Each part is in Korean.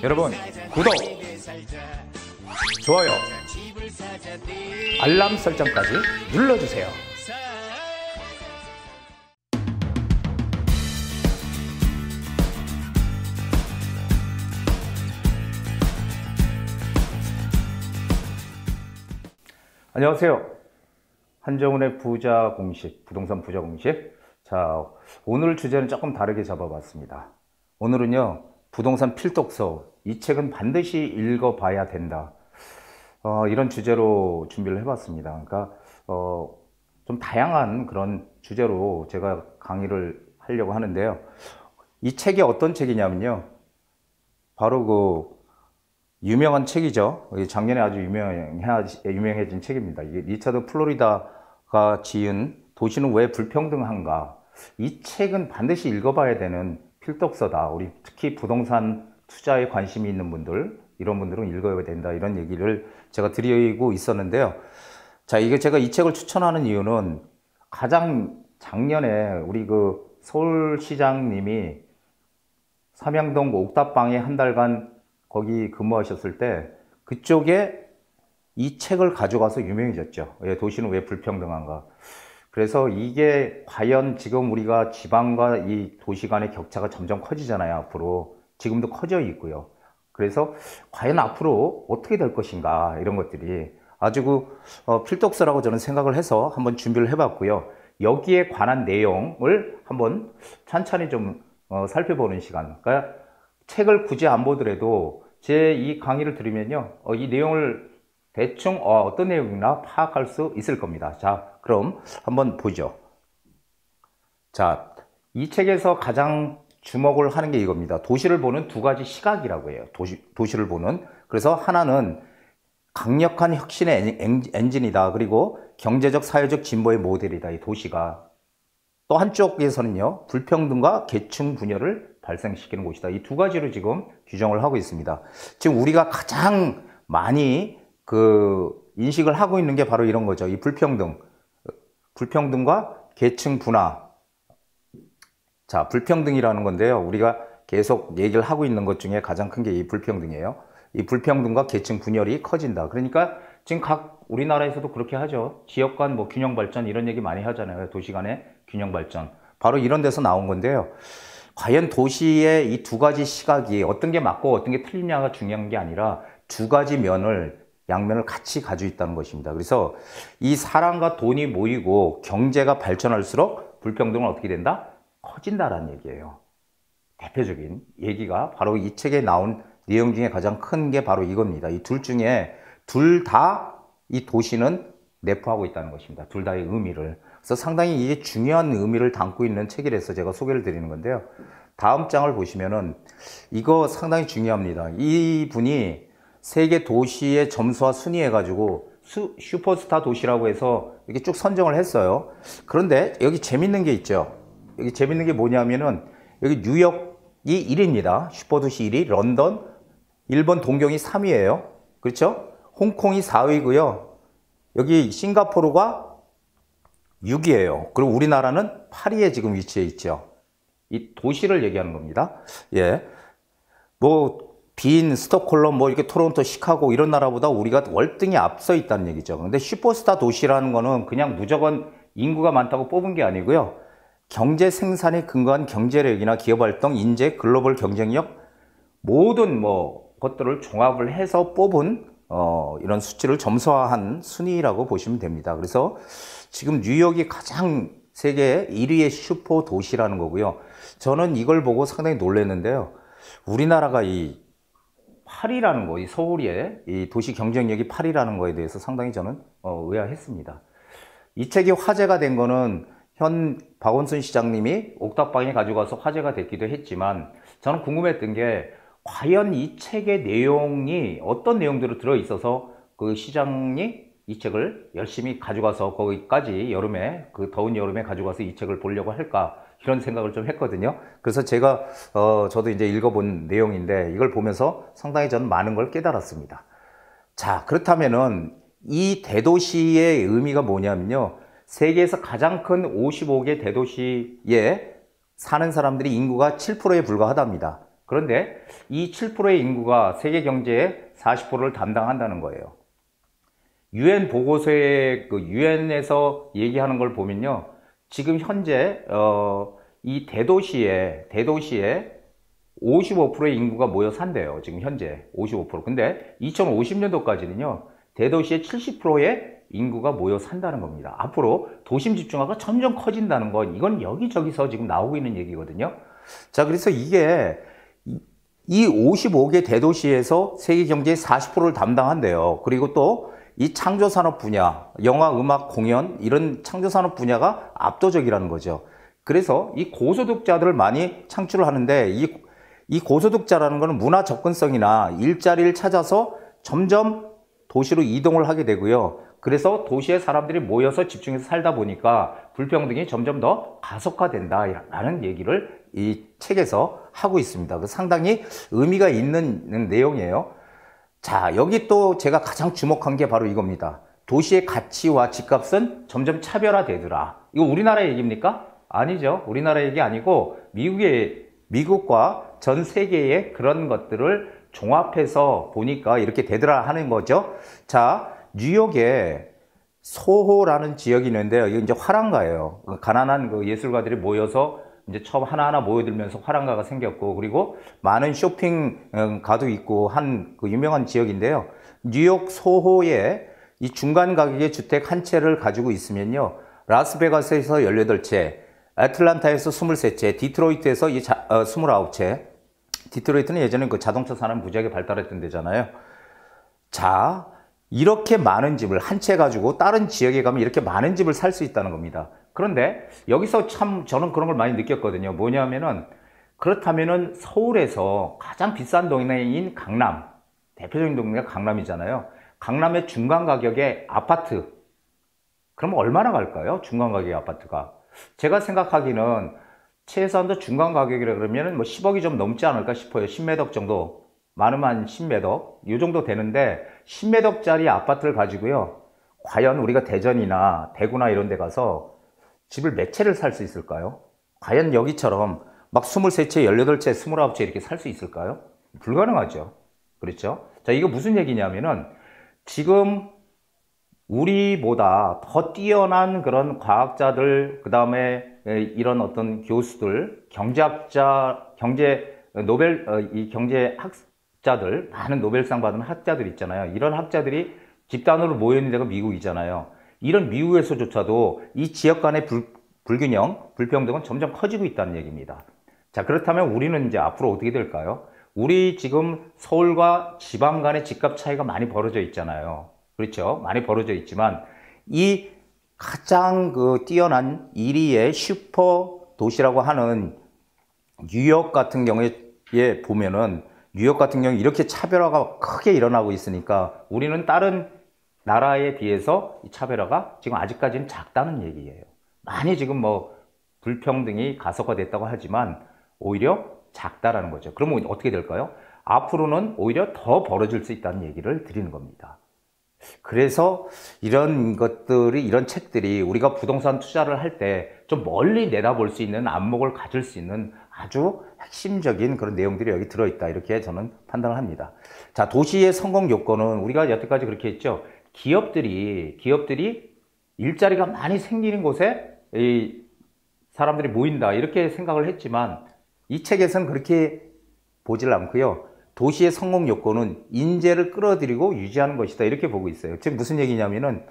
여러분, 구독, 좋아요, 알람 설정까지 눌러주세요. 안녕하세요. 한정훈의 부자 공식, 부동산 부자 공식. 자, 오늘 주제는 조금 다르게 잡아봤습니다. 오늘은요, 부동산 필독서, 이 책은 반드시 읽어봐야 된다. 이런 주제로 준비를 해봤습니다. 그러니까 좀 다양한 그런 주제로 제가 강의를 하려고 하는데요. 이 책이 어떤 책이냐면요, 바로 그 유명한 책이죠. 작년에 아주 유명해진 책입니다. 이게 리차드 플로리다가 지은 도시는 왜 불평등한가. 이 책은 반드시 읽어봐야 되는 필독서다. 우리 특히 부동산 투자에 관심이 있는 분들, 이런 분들은 읽어야 된다. 이런 얘기를 제가 드리고 있었는데요. 자, 이게 제가 이 책을 추천하는 이유는 가장 작년에 우리 그 서울시장님이 삼양동 옥탑방에 한 달간 거기 근무하셨을 때 그쪽에 이 책을 가져가서 유명해졌죠. 도시는 왜 불평등한가. 그래서 이게 과연 지금 우리가 지방과 이 도시 간의 격차가 점점 커지잖아요. 앞으로 지금도 커져 있고요. 그래서 과연 앞으로 어떻게 될 것인가, 이런 것들이 아주 필독서라고 저는 생각을 해서 한번 준비를 해봤고요. 여기에 관한 내용을 한번 찬찬히 좀 살펴보는 시간. 그러니까 책을 굳이 안 보더라도 제 이 강의를 들으면요, 이 내용을 대충 어떤 내용이나 파악할 수 있을 겁니다. 자, 그럼 한번 보죠. 자, 이 책에서 가장 주목을 하는 게 이겁니다. 도시를 보는 두 가지 시각이라고 해요. 도시를 보는. 그래서 하나는 강력한 혁신의 엔진이다. 그리고 경제적, 사회적 진보의 모델이다. 이 도시가. 또 한쪽에서는요, 불평등과 계층 분열을 발생시키는 곳이다. 이 두 가지로 지금 규정을 하고 있습니다. 지금 우리가 가장 많이 인식을 하고 있는 게 바로 이런 거죠. 이 불평등과 계층 분화. 자, 불평등이라는 건데요, 우리가 계속 얘기를 하고 있는 것 중에 가장 큰 게 이 불평등이에요. 이 불평등과 계층 분열이 커진다. 그러니까 지금 각 우리나라에서도 그렇게 하죠. 지역 간 균형 발전, 이런 얘기 많이 하잖아요. 도시 간의 균형 발전. 바로 이런 데서 나온 건데요. 과연 도시의 이 두 가지 시각이 어떤 게 맞고 어떤 게 틀리냐가 중요한 게 아니라 두 가지 양면을 같이 가지고 있다는 것입니다. 그래서 이 사람과 돈이 모이고 경제가 발전할수록 불평등은 어떻게 된다? 커진다라는 얘기예요. 대표적인 얘기가 바로 이 책에 나온 내용 중에 가장 큰 게 바로 이겁니다. 이 둘 중에 둘 다 이 도시는 내포하고 있다는 것입니다. 둘 다의 의미를. 그래서 상당히 이게 중요한 의미를 담고 있는 책이라서 제가 소개를 드리는 건데요. 다음 장을 보시면은 이거 상당히 중요합니다. 이 분이 세계 도시의 점수와 순위해가지고 슈퍼스타 도시라고 해서 이렇게 쭉 선정을 했어요. 그런데 여기 재밌는 게 있죠. 여기 재밌는 게 뭐냐면은 여기 뉴욕이 1위입니다. 슈퍼도시 1위, 런던, 일본 동경이 3위예요. 그렇죠? 홍콩이 4위고요. 여기 싱가포르가 6위예요. 그리고 우리나라는 8위에 지금 위치해 있죠. 이 도시를 얘기하는 겁니다. 예. 빈, 스톡홀름, 이렇게 토론토, 시카고 이런 나라보다 우리가 월등히 앞서 있다는 얘기죠. 근데 슈퍼스타 도시라는 거는 그냥 무조건 인구가 많다고 뽑은 게 아니고요. 경제 생산에 근거한 경제력이나 기업 활동, 인재, 글로벌 경쟁력, 모든 것들을 종합을 해서 뽑은 이런 수치를 점수화한 순위라고 보시면 됩니다. 그래서 지금 뉴욕이 가장 세계 1위의 슈퍼 도시라는 거고요. 저는 이걸 보고 상당히 놀랐는데요. 우리나라가 이 8위라는 거, 이 서울의 이 도시 경쟁력이 8위라는 거에 대해서 상당히 저는 의아했습니다. 이 책이 화제가 된 거는 현 박원순 시장님이 옥탑방에 가져가서 화제가 됐기도 했지만, 저는 궁금했던 게 과연 이 책의 내용이 어떤 내용들이 들어있어서 그 시장이 이 책을 열심히 가져가서 거기까지 여름에, 더운 여름에 가져가서 이 책을 보려고 할까, 이런 생각을 좀 했거든요. 그래서 제가 저도 이제 읽어본 내용인데 이걸 보면서 상당히 저는 많은 걸 깨달았습니다. 자, 그렇다면은 이 대도시의 의미가 뭐냐면요, 세계에서 가장 큰 55개 대도시에 사는 사람들이 인구가 7%에 불과하답니다. 그런데 이 7%의 인구가 세계 경제의 40%를 담당한다는 거예요. 유엔 보고서에 그 유엔에서 얘기하는 걸 보면요. 지금 현재 이 대도시에 55%의 인구가 모여 산대요. 지금 현재 55%. 근데 2050년도까지는요. 대도시의 70%의 인구가 모여 산다는 겁니다. 앞으로 도심 집중화가 점점 커진다는 건 이건 여기저기서 지금 나오고 있는 얘기거든요. 자, 그래서 이게 이 55개 대도시에서 세계 경제의 40%를 담당한대요. 그리고 또 이 창조산업 분야, 영화, 음악, 공연 이런 창조산업 분야가 압도적이라는 거죠. 그래서 이 고소득자들을 많이 창출을 하는데 이 고소득자라는 것은 문화 접근성이나 일자리를 찾아서 점점 도시로 이동을 하게 되고요. 그래서 도시에 사람들이 모여서 집중해서 살다 보니까 불평등이 점점 더 가속화된다라는 얘기를 이 책에서 하고 있습니다. 상당히 의미가 있는 내용이에요. 자, 여기 또 제가 가장 주목한 게 바로 이겁니다. 도시의 가치와 집값은 점점 차별화되더라. 이거 우리나라 얘기입니까? 아니죠. 우리나라 얘기 아니고 미국과 전 세계의 그런 것들을 종합해서 보니까 이렇게 되더라 하는 거죠. 자, 뉴욕에 소호라는 지역이 있는데요. 이거 이제 화랑가예요. 가난한 그 예술가들이 모여서 이제 처음 하나하나 모여들면서 화랑가가 생겼고, 그리고 많은 쇼핑가도 있고 한 그 유명한 지역인데요. 뉴욕 소호에 이 중간 가격의 주택 한 채를 가지고 있으면요. 라스베가스에서 18채, 애틀란타에서 23채, 디트로이트에서 29채. 디트로이트는 예전에 그 자동차 산업 무지하게 발달했던 데잖아요. 자, 이렇게 많은 집을 한 채 가지고 다른 지역에 가면 이렇게 많은 집을 살 수 있다는 겁니다. 그런데 여기서 참 저는 그런 걸 많이 느꼈거든요. 뭐냐면은 그렇다면은 서울에서 가장 비싼 동네인 강남, 대표적인 동네가 강남이잖아요. 강남의 중간 가격의 아파트, 그러면 얼마나 갈까요? 중간 가격의 아파트가. 제가 생각하기는 최소한도 중간 가격이라 그러면은 뭐 10억이 좀 넘지 않을까 싶어요. 10매덕 정도. 많으면 10매덕. 이 정도 되는데 10매덕짜리 아파트를 가지고요. 과연 우리가 대전이나 대구나 이런 데 가서 집을 몇 채를 살 수 있을까요? 과연 여기처럼 막 23채, 18채, 29채 이렇게 살 수 있을까요? 불가능하죠. 그렇죠? 자, 이거 무슨 얘기냐면은 지금 우리보다 더 뛰어난 그런 과학자들, 그 다음에 이런 어떤 교수들, 경제학자, 이 경제학자들, 많은 노벨상 받은 학자들 있잖아요. 이런 학자들이 집단으로 모여있는 데가 미국이잖아요. 이런 미국에서조차도 이 지역 간의 불균형, 불평등은 점점 커지고 있다는 얘기입니다. 자, 그렇다면 우리는 이제 앞으로 어떻게 될까요? 우리 지금 서울과 지방 간의 집값 차이가 많이 벌어져 있잖아요. 그렇죠? 많이 벌어져 있지만 이 가장 그 뛰어난 1위의 슈퍼 도시라고 하는 뉴욕 같은 경우에 보면은 뉴욕 같은 경우 이렇게 차별화가 크게 일어나고 있으니까 우리는 다른 나라에 비해서 이 차별화가 지금 아직까지는 작다는 얘기예요. 많이 지금 뭐 불평등이 가속화됐다고 하지만 오히려 작다라는 거죠. 그러면 어떻게 될까요? 앞으로는 오히려 더 벌어질 수 있다는 얘기를 드리는 겁니다. 그래서 이런 것들이, 이런 책들이 우리가 부동산 투자를 할 때 좀 멀리 내다볼 수 있는 안목을 가질 수 있는 아주 핵심적인 그런 내용들이 여기 들어있다. 이렇게 저는 판단을 합니다. 자, 도시의 성공 요건은 우리가 여태까지 그렇게 했죠. 기업들이 일자리가 많이 생기는 곳에 이 사람들이 모인다. 이렇게 생각을 했지만 이 책에서는 그렇게 보질 않고요. 도시의 성공 요건은 인재를 끌어들이고 유지하는 것이다. 이렇게 보고 있어요. 즉 무슨 얘기냐면은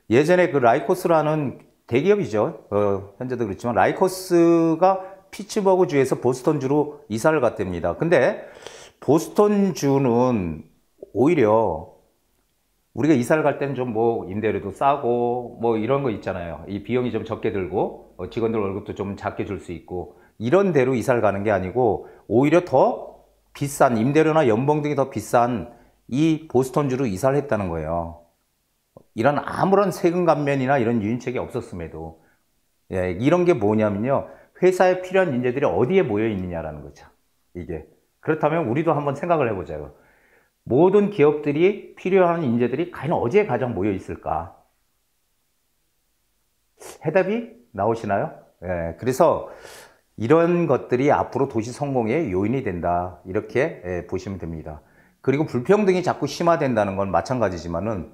예전에 그 라이코스라는 대기업이죠. 현재도 그렇지만 라이코스가 피츠버그주에서 보스턴주로 이사를 갔답니다. 근데 보스턴주는 오히려 우리가 이사를 갈 때는 좀 뭐 임대료도 싸고 뭐 이런 거 있잖아요. 이 비용이 좀 적게 들고 직원들 월급도 좀 작게 줄 수 있고 이런 데로 이사를 가는 게 아니고 오히려 더 비싼 임대료나 연봉 등이 더 비싼 이 보스턴주로 이사를 했다는 거예요. 이런 아무런 세금 감면이나 이런 유인책이 없었음에도 이런 게 뭐냐면요. 회사에 필요한 인재들이 어디에 모여 있느냐라는 거죠. 이게 그렇다면 우리도 한번 생각을 해보자요. 모든 기업들이 필요한 인재들이 과연 어디에 가장 모여 있을까? 해답이 나오시나요? 그래서 이런 것들이 앞으로 도시 성공의 요인이 된다. 이렇게 보시면 됩니다. 그리고 불평등이 자꾸 심화된다는 건 마찬가지지만은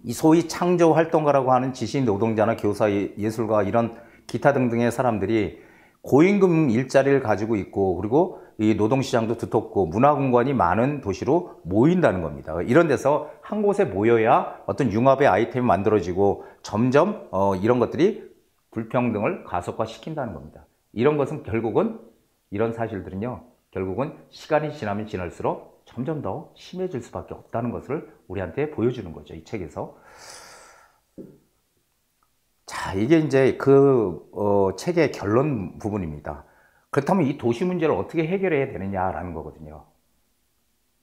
이 소위 창조 활동가라고 하는 지식 노동자나 교사, 예술가 이런 기타 등등의 사람들이 고임금 일자리를 가지고 있고 그리고 이 노동시장도 두텁고 문화공간이 많은 도시로 모인다는 겁니다. 이런 데서 한 곳에 모여야 어떤 융합의 아이템이 만들어지고 점점 이런 것들이 불평등을 가속화시킨다는 겁니다. 이런 것은 결국은 이런 사실들은요. 결국은 시간이 지나면 지날수록 점점 더 심해질 수밖에 없다는 것을 우리한테 보여주는 거죠. 이 책에서. 자, 이게 이제 그 책의 결론 부분입니다. 그렇다면 이 도시 문제를 어떻게 해결해야 되느냐라는 거거든요.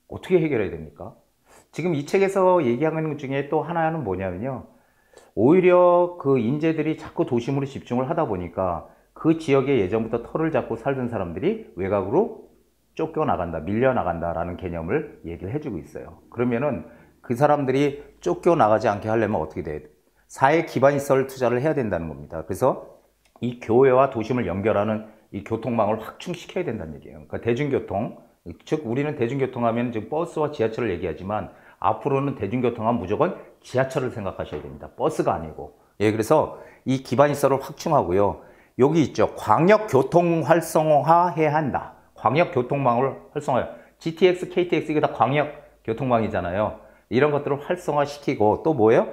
어떻게 해결해야 됩니까? 지금 이 책에서 얘기하는 것 중에 또 하나는 뭐냐면요. 오히려 그 인재들이 자꾸 도심으로 집중을 하다 보니까 그 지역에 예전부터 터를 잡고 살던 사람들이 외곽으로 쫓겨나간다, 밀려나간다라는 개념을 얘기를 해주고 있어요. 그러면은 그 사람들이 쫓겨나가지 않게 하려면 어떻게 돼야 돼? 사회 기반시설 투자를 해야 된다는 겁니다. 그래서 이 교외와 도심을 연결하는 이 교통망을 확충시켜야 된다는 얘기예요. 그러니까 대중교통, 즉 우리는 대중교통 하면 지금 버스와 지하철을 얘기하지만 앞으로는 대중교통 하면 무조건 지하철을 생각하셔야 됩니다. 버스가 아니고. 예, 그래서 이 기반시설을 확충하고요. 여기 있죠. 광역교통 활성화해야 한다. 광역교통망을 활성화해요. GTX, KTX 이게 다 광역교통망이잖아요. 이런 것들을 활성화시키고 또 뭐예요?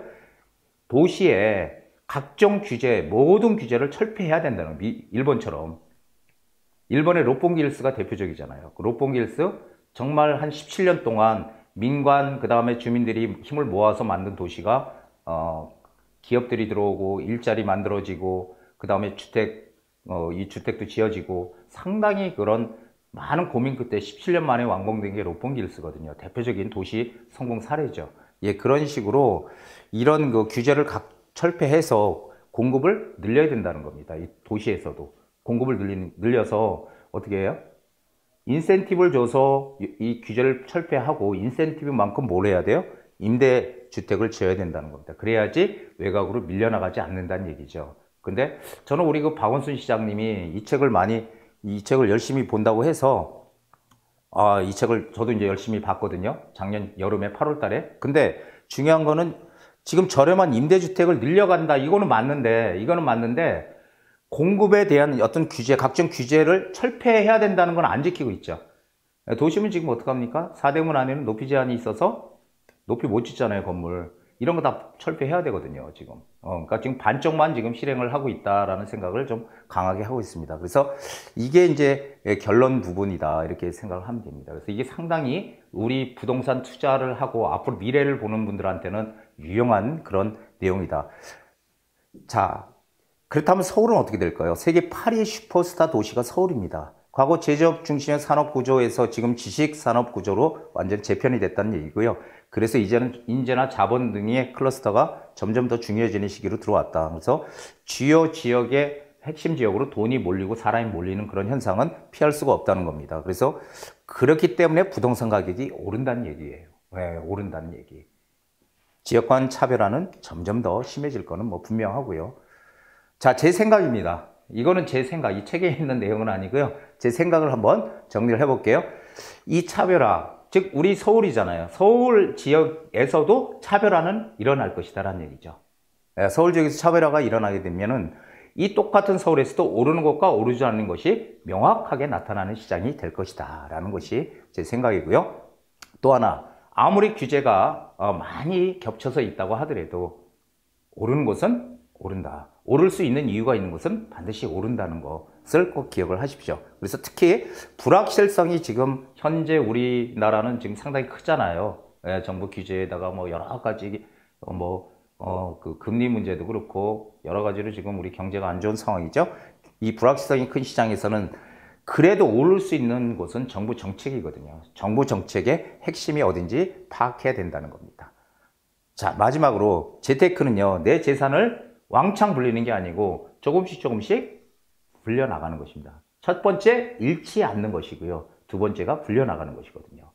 도시에 각종 규제, 모든 규제를 철폐해야 된다는 일본처럼. 일본의 롯본기 hils가 대표적이잖아요. 그 롯본기 hills 정말 한 17년 동안 민관 그 다음에 주민들이 힘을 모아서 만든 도시가 기업들이 들어오고 일자리 만들어지고 그 다음에 이 주택도 지어지고 상당히 그런 많은 고민 끝에 17년 만에 완공된 게 롯본기 hils거든요. 대표적인 도시 성공 사례죠. 예, 그런 식으로 이런 그 규제를 철폐해서 공급을 늘려야 된다는 겁니다. 이 도시에서도 공급을 늘려서 어떻게 해요? 인센티브를 줘서 이 규제를 철폐하고 인센티브만큼 뭘 해야 돼요? 임대주택을 지어야 된다는 겁니다. 그래야지 외곽으로 밀려나가지 않는다는 얘기죠. 근데 저는 우리 그 박원순 시장님이 이 책을 열심히 본다고 해서 이 책을 저도 이제 열심히 봤거든요. 작년 여름에 8월 달에. 근데 중요한 거는 지금 저렴한 임대주택을 늘려간다. 이거는 맞는데 공급에 대한 어떤 규제, 각종 규제를 철폐해야 된다는 건 안 지키고 있죠. 도심은 지금 어떡합니까? 사대문 안에는 높이 제한이 있어서 높이 못 짓잖아요, 건물. 이런 거 다 철폐해야 되거든요, 지금. 그러니까 지금 반쪽만 지금 실행을 하고 있다라는 생각을 좀 강하게 하고 있습니다. 그래서 이게 이제 결론 부분이다, 이렇게 생각을 하면 됩니다. 그래서 이게 상당히 우리 부동산 투자를 하고 앞으로 미래를 보는 분들한테는 유용한 그런 내용이다. 자, 그렇다면 서울은 어떻게 될까요? 세계 8위 슈퍼스타 도시가 서울입니다. 과거 제조업 중심의 산업 구조에서 지금 지식 산업 구조로 완전 재편이 됐다는 얘기고요. 그래서 이제는 인재나 자본 등의 클러스터가 점점 더 중요해지는 시기로 들어왔다. 그래서 주요 지역의 핵심 지역으로 돈이 몰리고 사람이 몰리는 그런 현상은 피할 수가 없다는 겁니다. 그래서 그렇기 때문에 부동산 가격이 오른다는 얘기예요. 네, 오른다는 얘기. 지역 간 차별화는 점점 더 심해질 거는 뭐 분명하고요. 자, 제 생각입니다. 이거는 제 생각, 이 책에 있는 내용은 아니고요. 제 생각을 한번 정리를 해볼게요. 이 차별화, 즉 우리 서울이잖아요. 서울 지역에서도 차별화는 일어날 것이다라는 얘기죠. 서울 지역에서 차별화가 일어나게 되면은 이 똑같은 서울에서도 오르는 것과 오르지 않는 것이 명확하게 나타나는 시장이 될 것이다 라는 것이 제 생각이고요. 또 하나, 아무리 규제가 많이 겹쳐서 있다고 하더라도 오르는 곳은 오른다. 오를 수 있는 이유가 있는 것은 반드시 오른다는 것을 꼭 기억을 하십시오. 그래서 특히 불확실성이 지금 현재 우리나라는 지금 상당히 크잖아요. 정부 규제에다가 뭐 여러 가지 그 금리 문제도 그렇고 여러 가지로 지금 우리 경제가 안 좋은 상황이죠. 이 불확실성이 큰 시장에서는 그래도 오를 수 있는 곳은 정부 정책이거든요. 정부 정책의 핵심이 어딘지 파악해야 된다는 겁니다. 자, 마지막으로 재테크는요, 내 재산을 왕창 불리는 게 아니고 조금씩 불려나가는 것입니다. 첫 번째, 잃지 않는 것이고요. 두 번째가 불려나가는 것이거든요.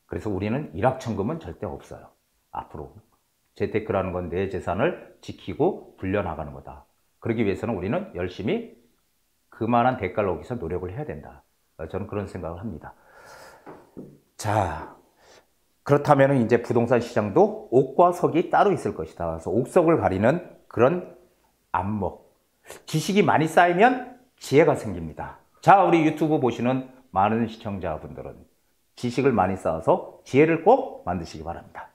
그래서 우리는 일확천금은 절대 없어요. 앞으로. 재테크라는 건 내 재산을 지키고 불려나가는 거다. 그러기 위해서는 우리는 열심히 그만한 대가를 얻기 위해서 노력을 해야 된다. 저는 그런 생각을 합니다. 자, 그렇다면 이제 부동산 시장도 옥과 석이 따로 있을 것이다. 그래서 옥석을 가리는 그런 안목. 지식이 많이 쌓이면 지혜가 생깁니다. 자, 우리 유튜브 보시는 많은 시청자분들은 지식을 많이 쌓아서 지혜를 꼭 만드시기 바랍니다.